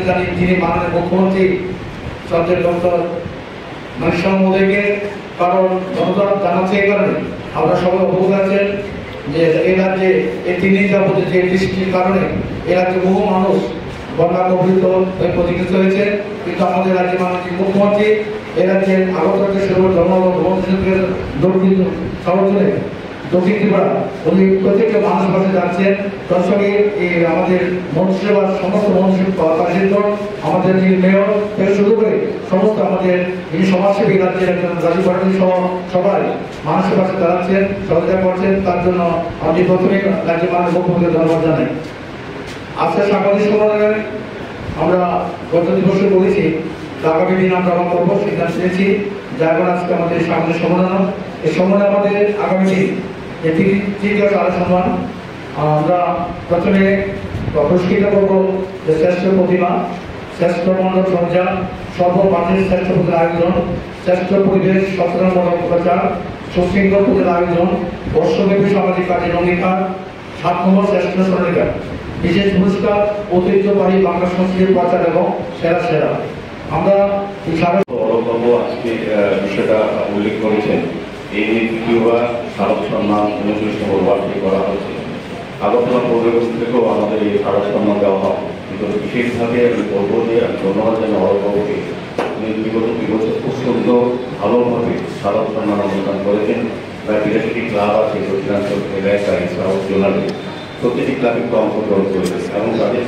জানি যিনি মাননীয় মুখ্যমন্ত্রী শ্রদ্ধেয় ডক্টর মানিক মোদীকে, কারণ ধন্যবাদ জানাচ্ছি এই কারণে আমরা সবাই অবগত আছেন যে এই রাজ্যে এই 3 দিন যাবত যে বৃষ্টির কারণে এই রাজ্যে বহু মানুষ বন্যা কবলিত হয়ে ক্ষতিগ্রস্ত হয়েছে। কিন্তু আমাদের রাজ্যের মাননীয় মুখ্যমন্ত্রী এই রাজ্যের আগরতলা শুরু দক্ষিণ শহরে দক্ষিণ ত্রিপুরা উনি প্রত্যেকটা মানুষের কাছে যাচ্ছেন। তার সঙ্গে এই আমাদের মন্ত্রিসভার সমস্ত মন্ত্রী পারিষদ, আমাদের যিনি মেয়র থেকে শুরু করে সমস্ত আমাদের যিনি সমাজসেবী রাজ্যের একজন রাজীব পাটিল সহ সবাই মানুষের কাছে দাঁড়াচ্ছেন, সহযোগিতা করছেন। তার জন্য আমি প্রথমে রাজ্যের মাননীয় মুখ্যমন্ত্রীকে ধন্যবাদ জানাই। আজকে সাংবাদিক সম্মেলনে আমরা গত দিবসে বলেছি আগামী দিন আমরা আমার করবো সিদ্ধান্ত নিয়েছি, যার কারণে আজকে আমাদের সাংবাদিক সম্মেলন। এই সম্মেলনে আমাদের আগামী দিন যে তৃতীয় সারা সম্মান আমরা প্রথমে পুরস্কৃত করবো যে শ্রেষ্ঠ প্রতিমা, শ্রেষ্ঠ মণ্ডল সজ্জা, সর্বমানের শ্রেষ্ঠ পুজোর আয়োজন, শ্রেষ্ঠ পরিবেশ সচেতনমূলক প্রচার, সুশৃঙ্খল পুজোর আয়োজন, বর্ষব্যাপী সামাজিক কাজের অঙ্গীকার, 7 নম্বর শ্রেষ্ঠ স্মরণিকা, বিশেষ পুরস্কার ঐতিহ্যবাহী বাংলা সংস্কৃতির প্রচার এবং সেরা সেরা। আমরা আজকে বিষয়টা উল্লেখ করেছেন, এই তৃতীয়বার শারদ সম্মান 29 ওয়ার্ডে করা হচ্ছে। আগরতলা পৌরবাসী থেকেও আমাদের এই শারদ সম্মান দেওয়া হয়, কিন্তু বিশেষভাবে আমি বলবো যে আমি ধন্যবাদ জানাই অরবাবুকে। উনি বিগত 2 বছর খুব সুন্দর ভালোভাবে শারদ সম্মান অনুষ্ঠান করেছেন। প্রায় 82টি ক্লাব আছে দক্ষিণাঞ্চল এলাকায় সাউথ জোনালে, প্রত্যেকটি ক্লাবে অংশগ্রহণ করেছে এবং তাদের